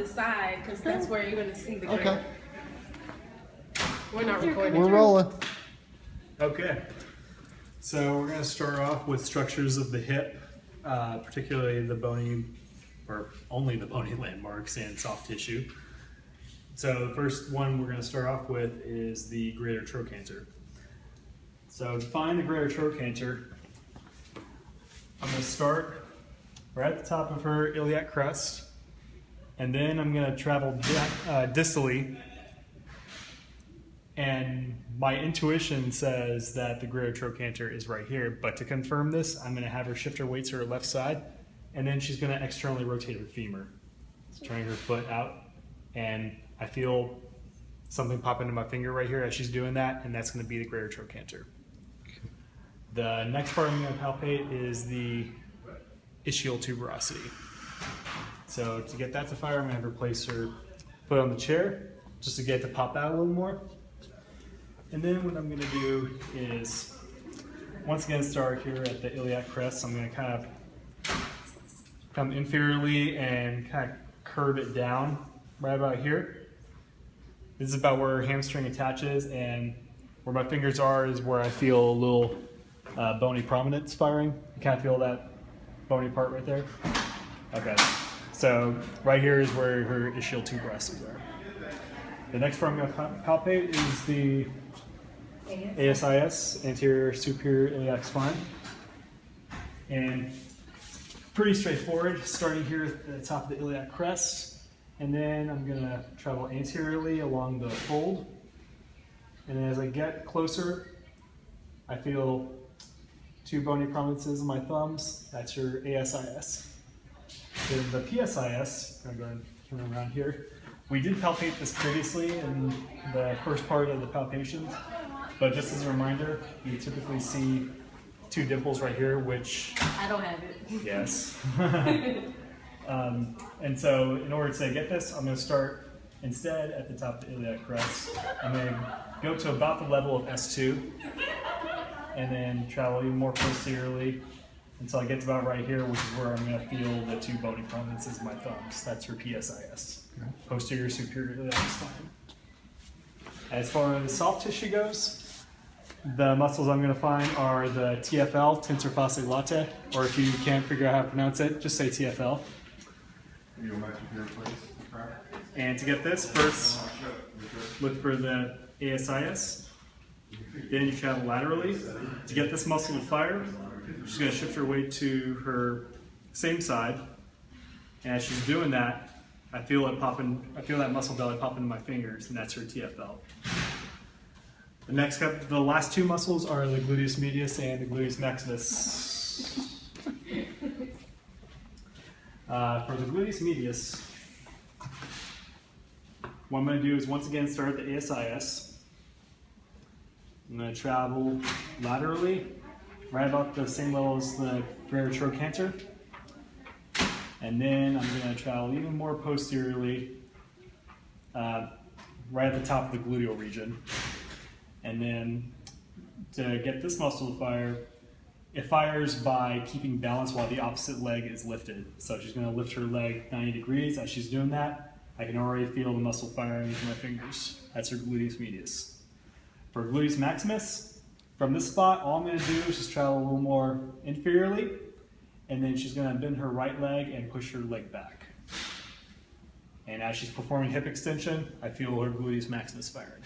the side because that's where you're going to see the grip. Okay. We're not recording. We're rolling. Okay. So we're going to start off with structures of the hip, particularly the bony, or only the bony landmarks and soft tissue. So the first one we're going to start off with is the greater trochanter. So to find the greater trochanter, I'm going to start right at the top of her iliac crest, and then I'm going to travel distally, and my intuition says that the greater trochanter is right here, but to confirm this, I'm going to have her shift her weight to her left side, and then she's going to externally rotate her femur, turning her foot out, and I feel something pop into my finger right here as she's doing that, and that's going to be the greater trochanter. The next part I'm going to palpate is the ischial tuberosity. So to get that to fire, I'm going to have her place her foot on the chair just to get it to pop out a little more. And then what I'm going to do is, once again, start here at the iliac crest. I'm going to kind of come inferiorly and kind of curve it down right about here. This is about where her hamstring attaches, and where my fingers are is where I feel a little bony prominence firing. You kind of feel that bony part right there? Okay, so right here is where her ischial tuberosities are. The next part I'm going to palpate is the Asis, anterior superior iliac spine. And pretty straightforward, starting here at the top of the iliac crest. And then I'm going to travel anteriorly along the fold. And as I get closer, I feel two bony prominences in my thumbs. That's your ASIS. Then the PSIS, I'm going to go ahead and turn around here. We did palpate this previously in the first part of the palpations, but just as a reminder, you typically see two dimples right here, which... I don't have it. Yes. And so in order to get this, I'm going to start instead at the top of the iliac crest. I'm going to go to about the level of S2 and then travel even more posteriorly until I get to about right here, which is where I'm going to feel the two bony prominences of my thumbs. That's your PSIS, posterior superior iliac spine. As far as soft tissue goes, the muscles I'm going to find are the TFL, tensor fasciae latae, or if you can't figure out how to pronounce it, just say TFL. And to get this, first look for the ASIS. Then you travel laterally. To get this muscle to fire, she's going to shift her weight to her same side. And as she's doing that, I feel it popping. I feel that muscle belly pop into my fingers, and that's her TFL. The last two muscles are the Gluteus Medius and the Gluteus Maximus. For the Gluteus Medius, what I'm going to do is once again start at the ASIS. I'm going to travel laterally, right about the same level as the greater trochanter. And then I'm going to travel even more posteriorly, right at the top of the gluteal region. And then to get this muscle to fire, it fires by keeping balance while the opposite leg is lifted. So she's going to lift her leg 90 degrees. As she's doing that, I can already feel the muscle firing with my fingers. That's her gluteus medius. For gluteus maximus, from this spot, all I'm going to do is just travel a little more inferiorly, and then she's going to bend her right leg and push her leg back. And as she's performing hip extension, I feel her gluteus maximus firing.